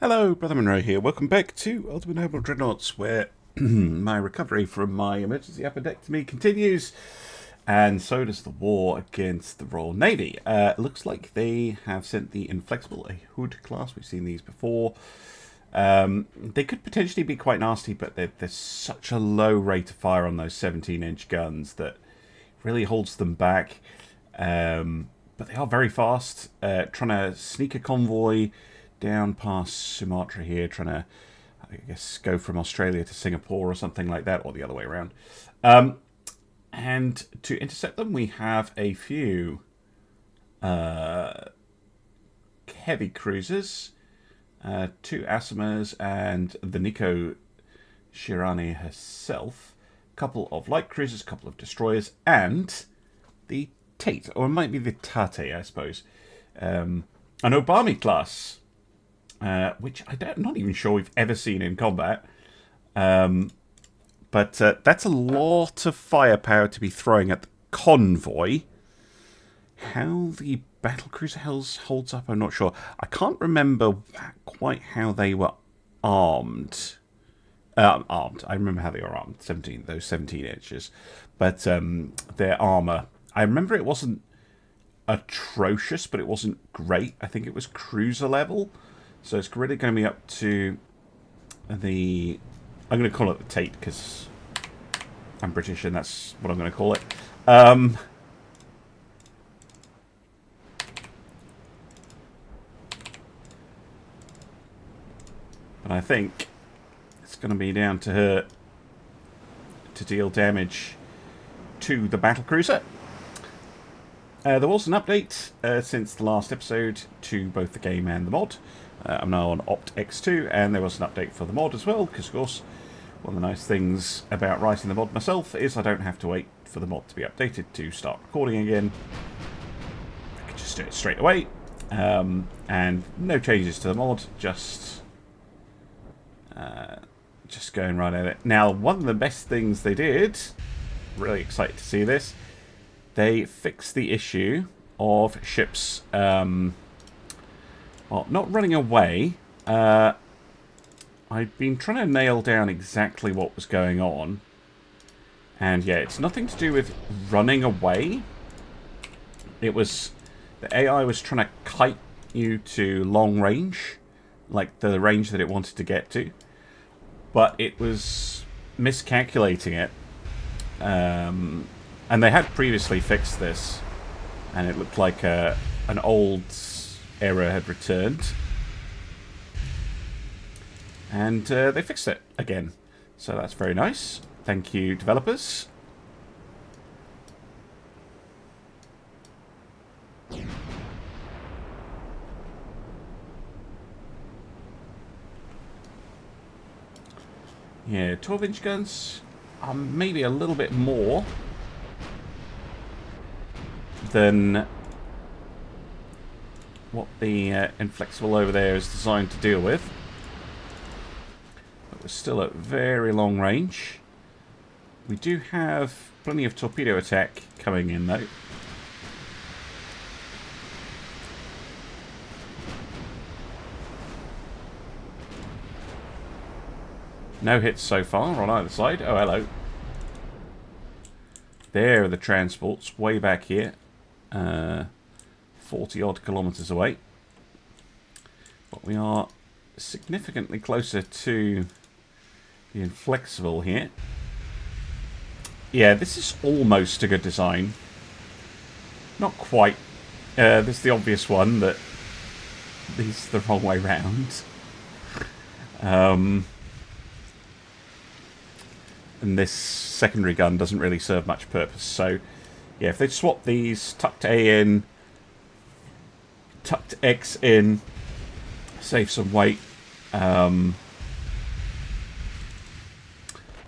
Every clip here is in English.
Hello, Brother Monroe here. Welcome back to Ultimate Noble Dreadnoughts, where my recovery from my emergency appendectomy continues, and so does the war against the Royal Navy. Looks like they have sent the Inflexible, a Hood class. We've seen these before. They could potentially be quite nasty, but there's such a low rate of fire on those 17-inch guns that really holds them back. But they are very fast, trying to sneak a convoy down past Sumatra here, trying to, I guess, go from Australia to Singapore or something like that, or the other way around. And to intercept them, we have a few heavy cruisers, 2 Asimas, and the Nico Shirani herself, a couple of light cruisers, a couple of destroyers, and the Tate, or it might be the Tate, I suppose. An Obami class. Which I'm not even sure we've ever seen in combat. But that's a lot of firepower to be throwing at the convoy. How the battlecruiser holds up, I'm not sure. I can't remember quite how they were armed. Armed. I remember how they were armed. Those 17 inches. But their armour, I remember it wasn't atrocious, but it wasn't great. I think it was cruiser level. So it's really going to be up to the... I'm going to call it the Tate, because I'm British and that's what I'm going to call it. And I think it's going to be down to her to deal damage to the battlecruiser. There was an update since the last episode to both the game and the mod. I'm now on Opt X2, and there was an update for the mod as well, because of course one of the nice things about writing the mod myself is I don't have to wait for the mod to be updated to start recording again. I can just do it straight away, and no changes to the mod, just going right at it. Now, one of the best things they did, really excited to see this, they fixed the issue of ships well, not running away. I've been trying to nail down exactly what was going on. And yeah, it's nothing to do with running away. It was... the AI was trying to kite you to long range. Like the range that it wanted to get to. But it was miscalculating it. And they had previously fixed this. And it looked like an old error had returned, and they fixed it again, so that's very nice. Thank you, developers. Yeah, 12-inch guns are maybe a little bit more than what the Inflexible over there is designed to deal with. But we're still at very long range. We do have plenty of torpedo attack coming in, though. No hits so far on either side. Oh, hello. There are the transports way back here. 40 odd kilometers away, but we are significantly closer to the Inflexible here. Yeah, this is almost a good design. Not quite. This is the obvious one that these are the wrong way round. And this secondary gun doesn't really serve much purpose. So, yeah, if they swap these, tucked A in, tucked X in, save some weight, that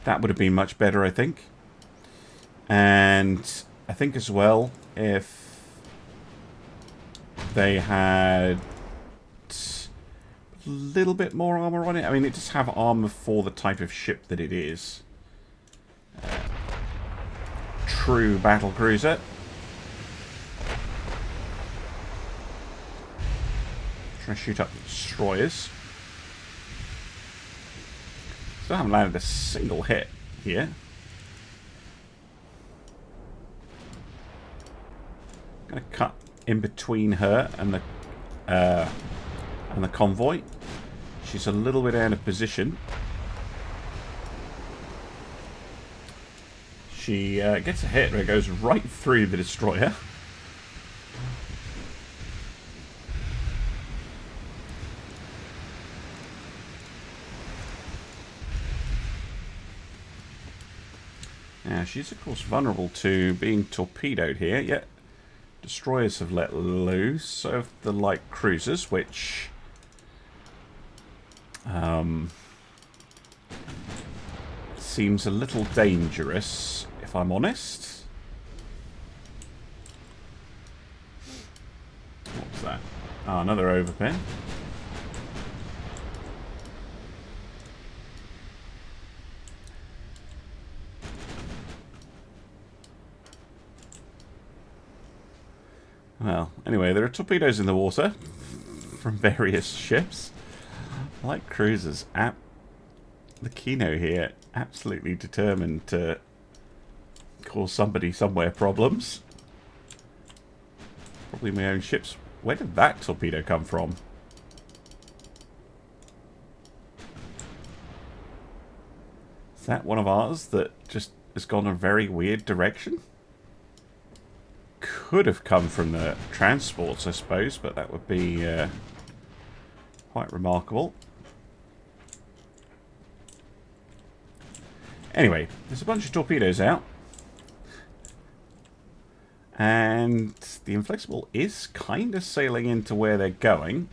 would have been much better, I think. And I think as well, if they had a little bit more armor on it. I mean, it does have armor for the type of ship that it is. True battlecruiser. Trying to shoot up the destroyers. Still haven't landed a single hit here. I'm going to cut in between her and the convoy. She's a little bit out of position. She gets a hit where it goes right through the destroyer. Now, she's of course vulnerable to being torpedoed here, yet destroyers have let loose, so have the light cruisers, which seems a little dangerous, if I'm honest. What's that? Ah, another overpin. Well, anyway, there are torpedoes in the water from various ships. Light cruisers, the Kino here, absolutely determined to cause somebody somewhere problems. Probably my own ships. Where did that torpedo come from? Is that one of ours that just has gone a very weird direction? Could have come from the transports, I suppose, but that would be quite remarkable. Anyway, there's a bunch of torpedoes out. And the Inflexible is kind of sailing into where they're going.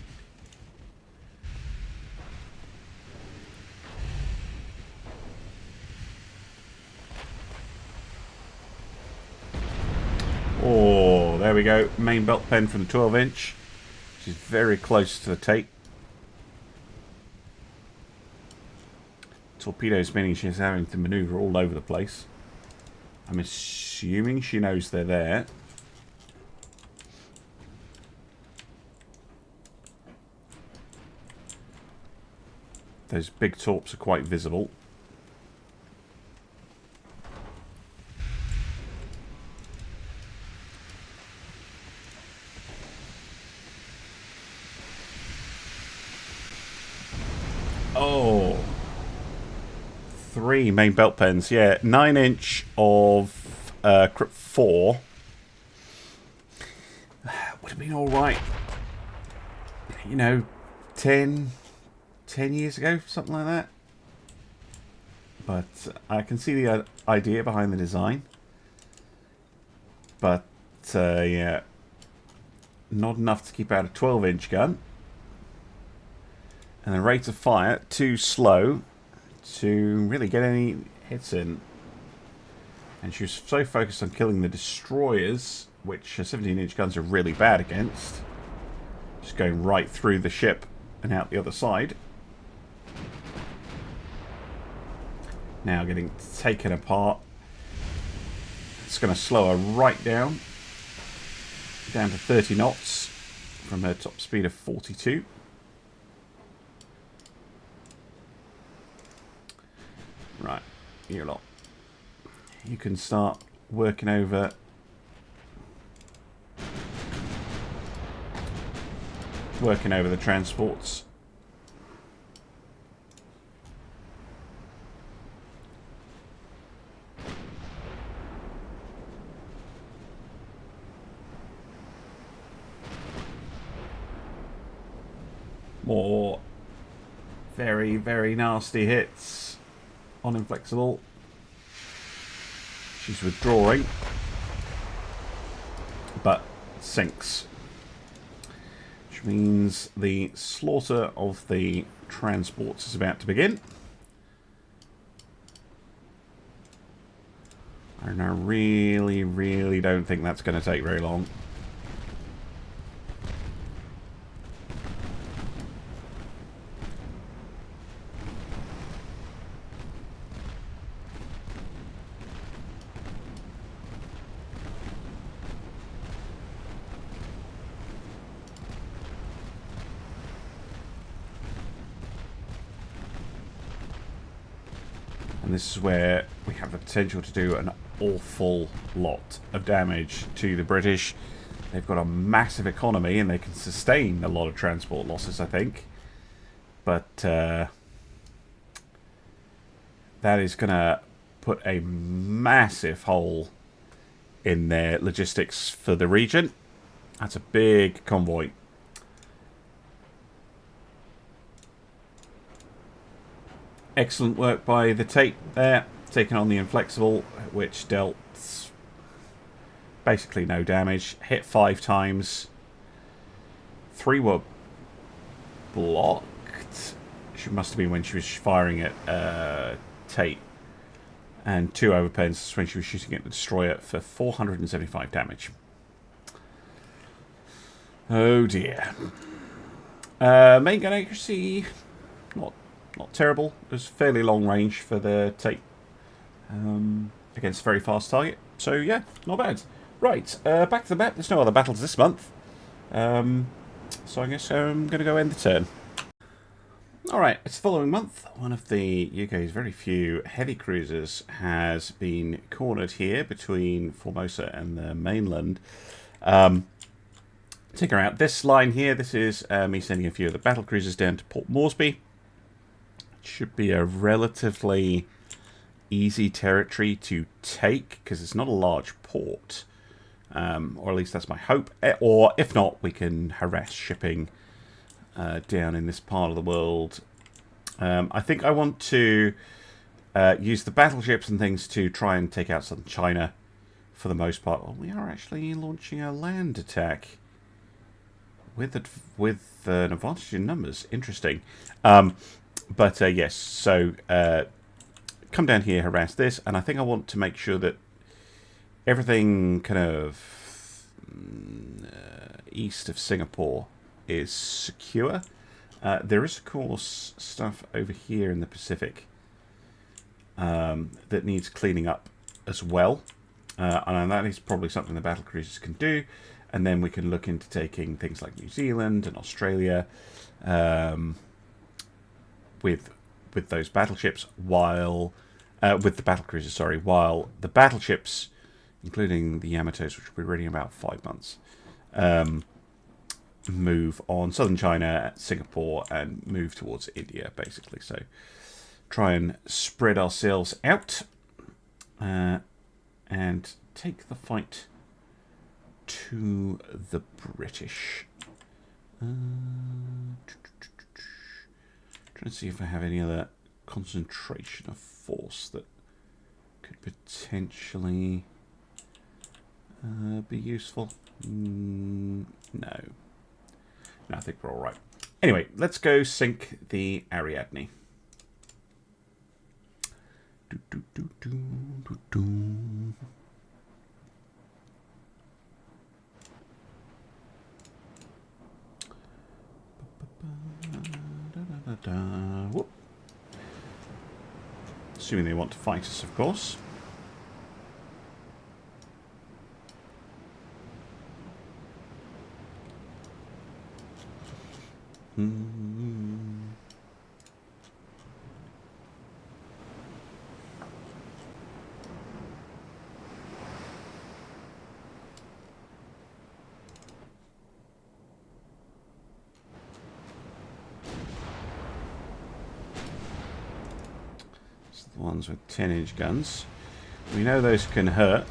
Oh, there we go. Main belt pen from the 12-inch. She's very close to the tape. Torpedoes meaning she's having to maneuver all over the place. I'm assuming she knows they're there. Those big torps are quite visible. Oh. 3 main belt pens, yeah. 9-inch of Crypt 4. Would have been alright. You know, 10 years ago, something like that. But I can see the idea behind the design. But, yeah. Not enough to keep out a 12-inch gun. And the rate of fire too slow to really get any hits in. And she was so focused on killing the destroyers, which 17-inch guns are really bad against. Just going right through the ship and out the other side. Now getting taken apart. It's going to slow her right down. Down to 30 knots from her top speed of 42. Right, you lot. You can start working over the transports. More very, very nasty hits on Inflexible. She's withdrawing, but sinks. Which means the slaughter of the transports is about to begin. And I really, really don't think that's going to take very long. And this is where we have the potential to do an awful lot of damage to the British. They've got a massive economy and they can sustain a lot of transport losses, I think. But that is going to put a massive hole in their logistics for the region. That's a big convoy. Excellent work by the Tate there, taking on the Inflexible, which dealt basically no damage. Hit 5 times. 3 were blocked. She must have been when she was firing at Tate. And 2 overpens when she was shooting at the destroyer for 475 damage. Oh dear. Main gun accuracy, not terrible. It was fairly long range for the Tate against a very fast target. So yeah, not bad. Right, back to the map. There's no other battles this month. So I guess I'm going to go end the turn. Alright, it's the following month. One of the UK's very few heavy cruisers has been cornered here between Formosa and the mainland. Take her out. This line here, this is me sending a few of the battlecruisers down to Port Moresby. Should be a relatively easy territory to take because it's not a large port, or at least that's my hope. Or if not, we can harass shipping down in this part of the world. I think I want to use the battleships and things to try and take out southern China for the most part. Well, we are actually launching a land attack with an advantage in numbers. Interesting. But yes, so come down here, harass this, and I think I want to make sure that everything kind of east of Singapore is secure. There is, of course, stuff over here in the Pacific that needs cleaning up as well. And that is probably something the battlecruisers can do. And then we can look into taking things like New Zealand and Australia with those battleships, while with the battlecruisers, sorry, while the battleships, including the Yamatos, which will be ready in about 5 months, move on southern China, Singapore, and move towards India, basically. So try and spread ourselves out and take the fight to the British. Trying to see if I have any other concentration of force that could potentially be useful. No, I think we're all right. Anyway, let's go sink the Ariadne. Whoop. Assuming they want to fight us, of course. The ones with 10-inch guns. We know those can hurt.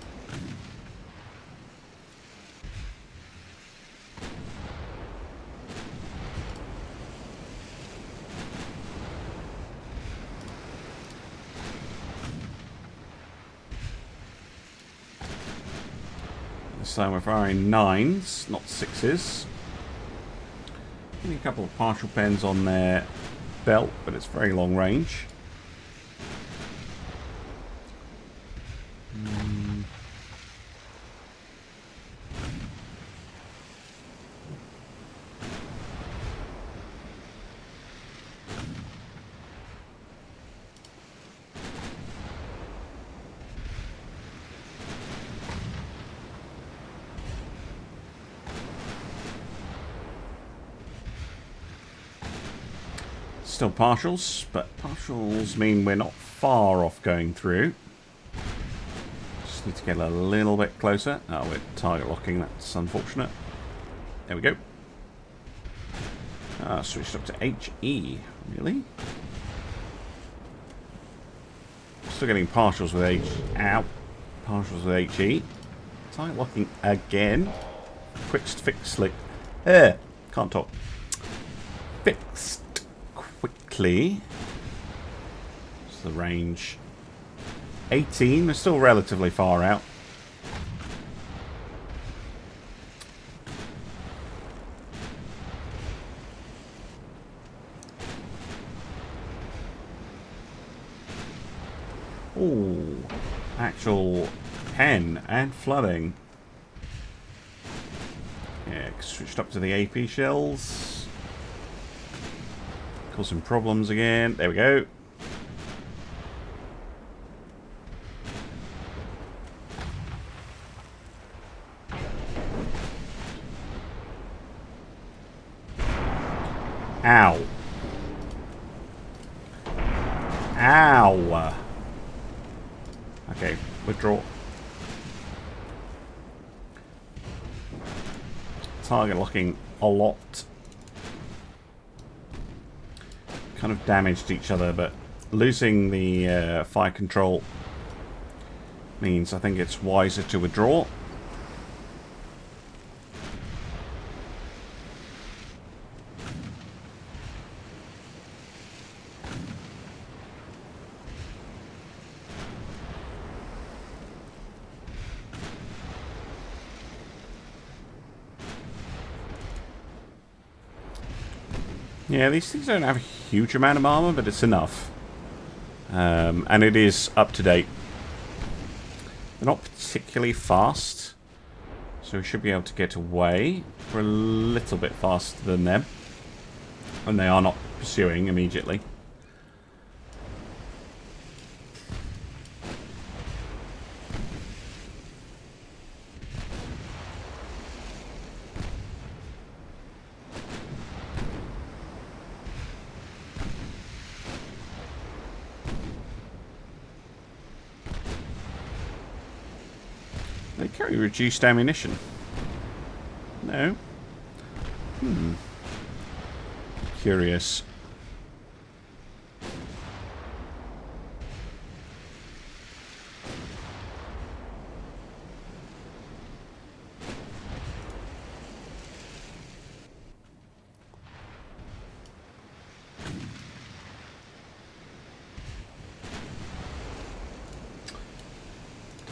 This time we're firing 9s, not 6s. Only a couple of partial pens on their belt, but it's very long range. Still partials, but partials mean we're not far off going through. Just need to get a little bit closer. Oh, we're target locking. That's unfortunate. There we go. Switched up to HE. Really? Still getting partials with H. Ow. Partials with HE. Target locking again. Fixed. Can't talk. Fixed quickly. What's the range? 18. We're still relatively far out. Ooh, actual pen and flooding. Yeah, switched up to the AP shells. Causing problems again. There we go. Ow. Ow. Okay, withdraw. Target locking a lot. Kind of damaged each other, but losing the fire control means I think it's wiser to withdraw. Yeah, these things don't have a huge amount of armor, but it's enough. And it is up to date. They're not particularly fast, so we should be able to get away. We're a little bit faster than them. And they are not pursuing immediately. They carry reduced ammunition. No. Curious.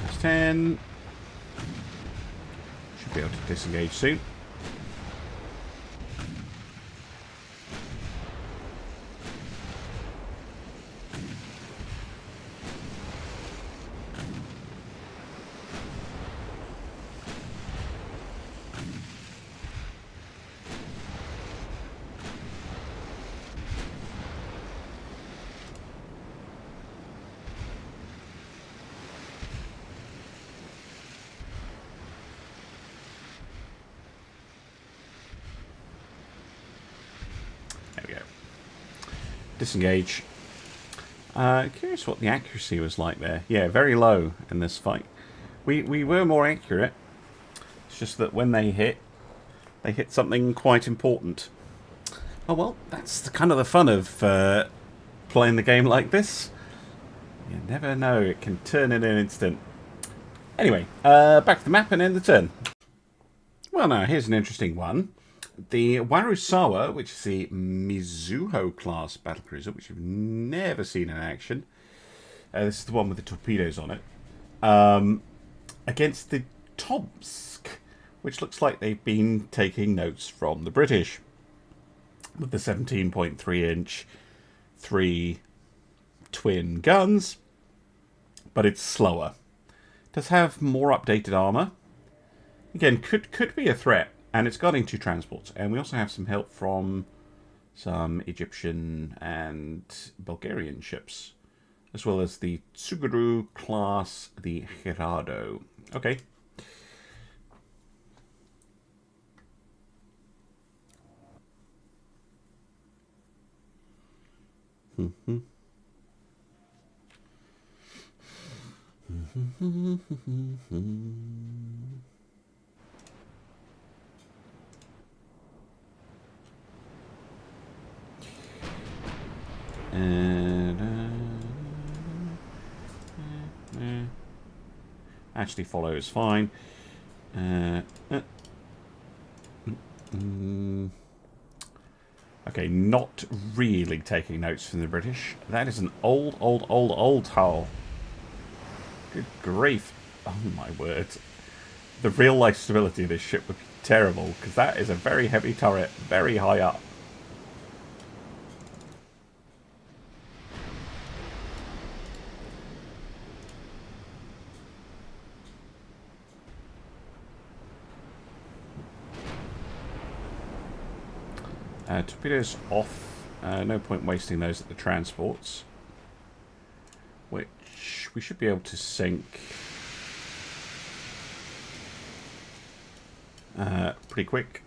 That's 10. Be able to disengage soon. Disengage. Curious what the accuracy was like there. Yeah, very low in this fight. We were more accurate. It's just that when they hit something quite important. Oh well, that's the kind of the fun of playing the game like this. You never know, it can turn in an instant. Anyway, back to the map and end the turn. Well now, here's an interesting one. The Warusawa, which is the Mizuho class battlecruiser, which you've never seen in action. This is the one with the torpedoes on it. Against the Tomsk, which looks like they've been taking notes from the British. With the 17.3-inch 3 twin guns. But it's slower. Does have more updated armor. Again, could be a threat. And it's got into transports. And we also have some help from some Egyptian and Bulgarian ships. As well as the Tsugaru class, the Hirado. Okay. Actually, follow is fine. Okay, not really taking notes from the British. That is an old hull. Good grief. Oh my word. The real life stability of this ship would be terrible, because that is a very heavy turret, very high up. Torpedoes off. No point wasting those at the transports. Which we should be able to sink pretty quick.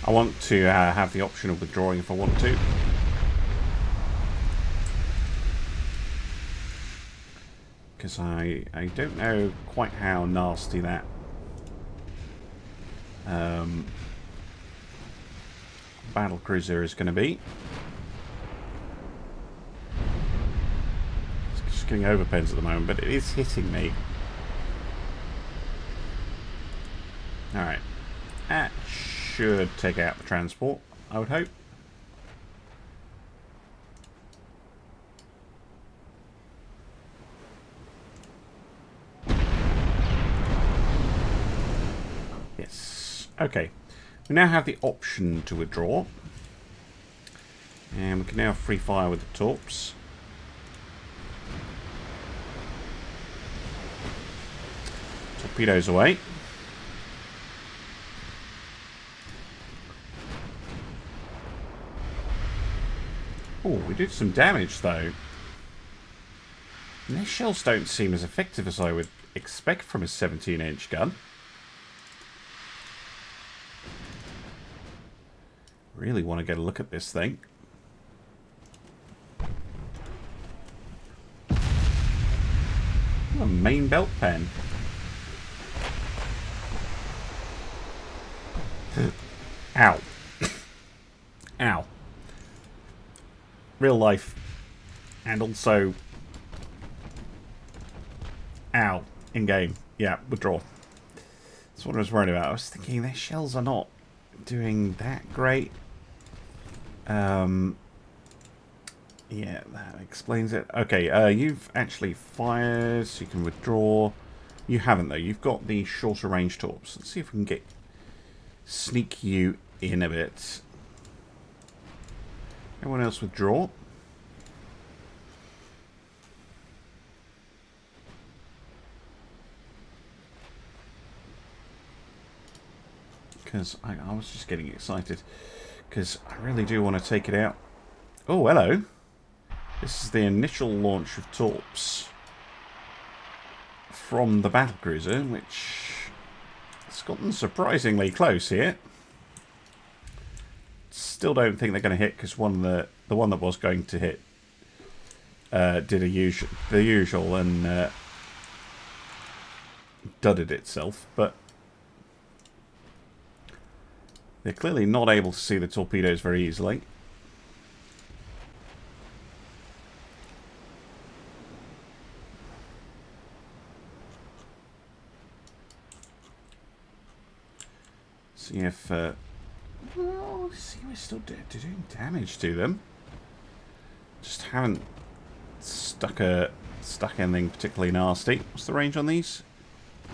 I want to have the option of withdrawing if I want to. Because I don't know quite how nasty that battlecruiser is going to be. It's just getting overpens at the moment, but it is hitting me. Alright. That should take out the transport, I would hope. Yes. Okay. We now have the option to withdraw. And we can now free fire with the torps. Torpedoes away. Oh, we did some damage though. And their shells don't seem as effective as I would expect from a 17-inch gun. Really want to get a look at this thing. A main belt pen. Ow. Ow. Real life. And also... Ow. In-game. Yeah, withdraw. That's what I was worried about. I was thinking their shells are not doing that great. Yeah, that explains it. Okay, you've actually fired, so you can withdraw. You haven't, though. You've got the shorter range torps. Let's see if we can sneak you in a bit. Everyone else withdraw. Because I was just getting excited. Because I really do want to take it out. Oh, hello. This is the initial launch of torps from the battlecruiser, which has gotten surprisingly close here. Still don't think they're going to hit, because the one that was going to hit did the usual and dudded itself, but they're clearly not able to see the torpedoes very easily. See if... well, see, we're still doing damage to them. Just haven't stuck anything particularly nasty. What's the range on these?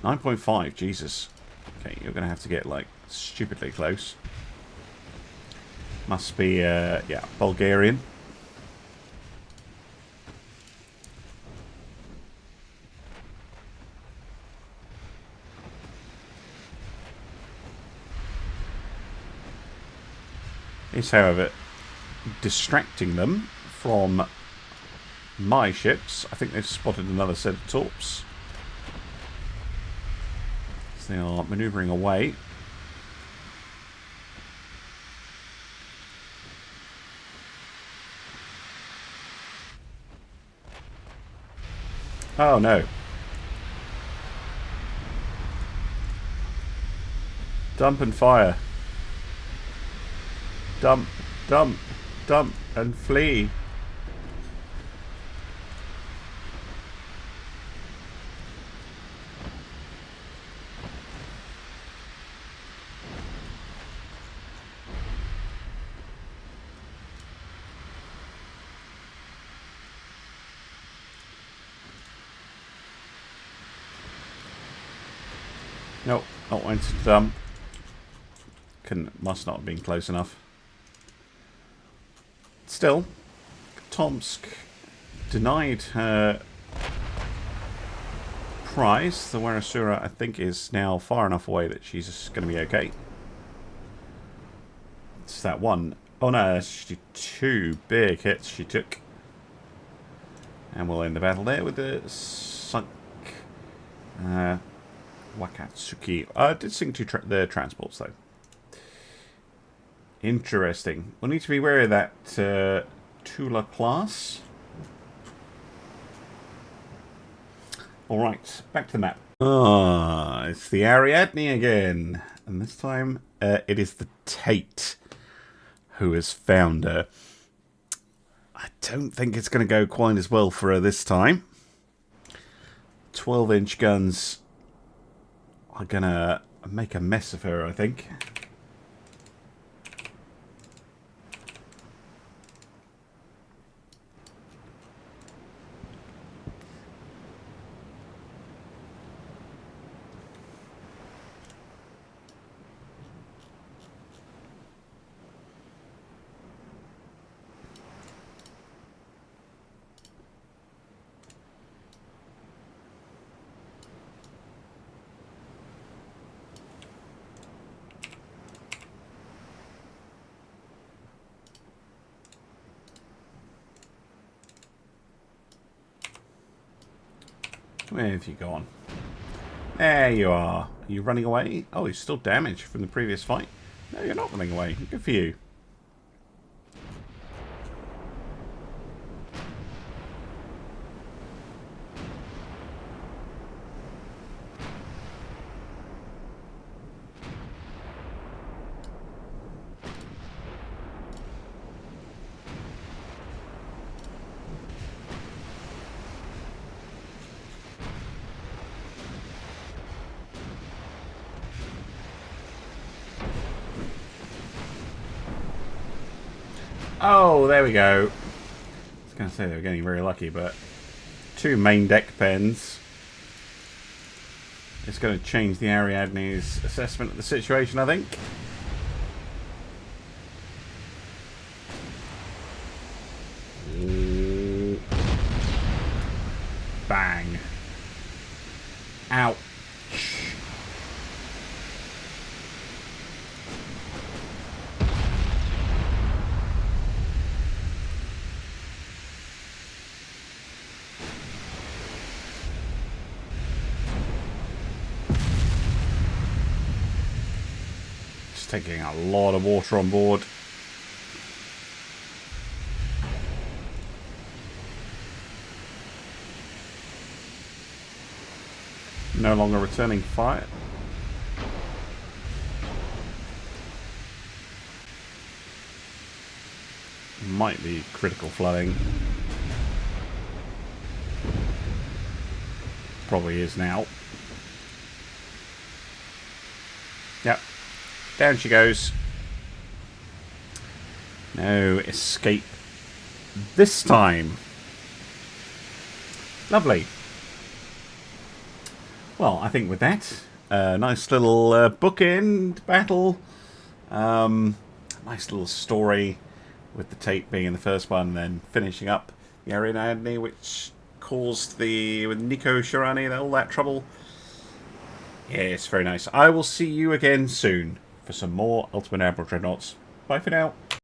9.5, Jesus. Okay, you're going to have to get, like, stupidly close. Must be, yeah, Bulgarian. is, however, distracting them from my ships. I think they've spotted another set of torps. So they are manoeuvring away. Oh no. Dump and fire. Dump, dump, dump and flee. Nope, not went to dump. Must not have been close enough. Still, Tomsk denied her prize. The Warasura, I think, is now far enough away that she's going to be okay. It's that one. Oh no, that's two big hits she took. And we'll end the battle there with the sunk Wakatsuki. I did sink the transports though. Interesting. We'll need to be wary of that Tula class. Alright, back to the map. It's the Ariadne again. And this time it is the Tate who has found her. I don't think it's going to go quite as well for her this time. 12-inch guns are going to make a mess of her, I think. Where have you gone? There you are. Are you running away? Oh, you're still damaged from the previous fight. No, you're not running away. Good for you. Oh, there we go. I was going to say they were getting very lucky, but two main deck pens. It's going to change the Ariadne's assessment of the situation, I think. Bang. Ouch. Taking a lot of water on board. No longer returning fire. Might be critical flooding. Probably is now. Yep. Down she goes. No escape this time. Lovely. Well, I think with that, nice little bookend battle. Nice little story with the Tate being in the first one, then finishing up the Ariadne, which caused with Nico Shirani all that trouble. Yes, very nice. I will see you again soon for some more Ultimate Admiral Dreadnoughts. Bye for now.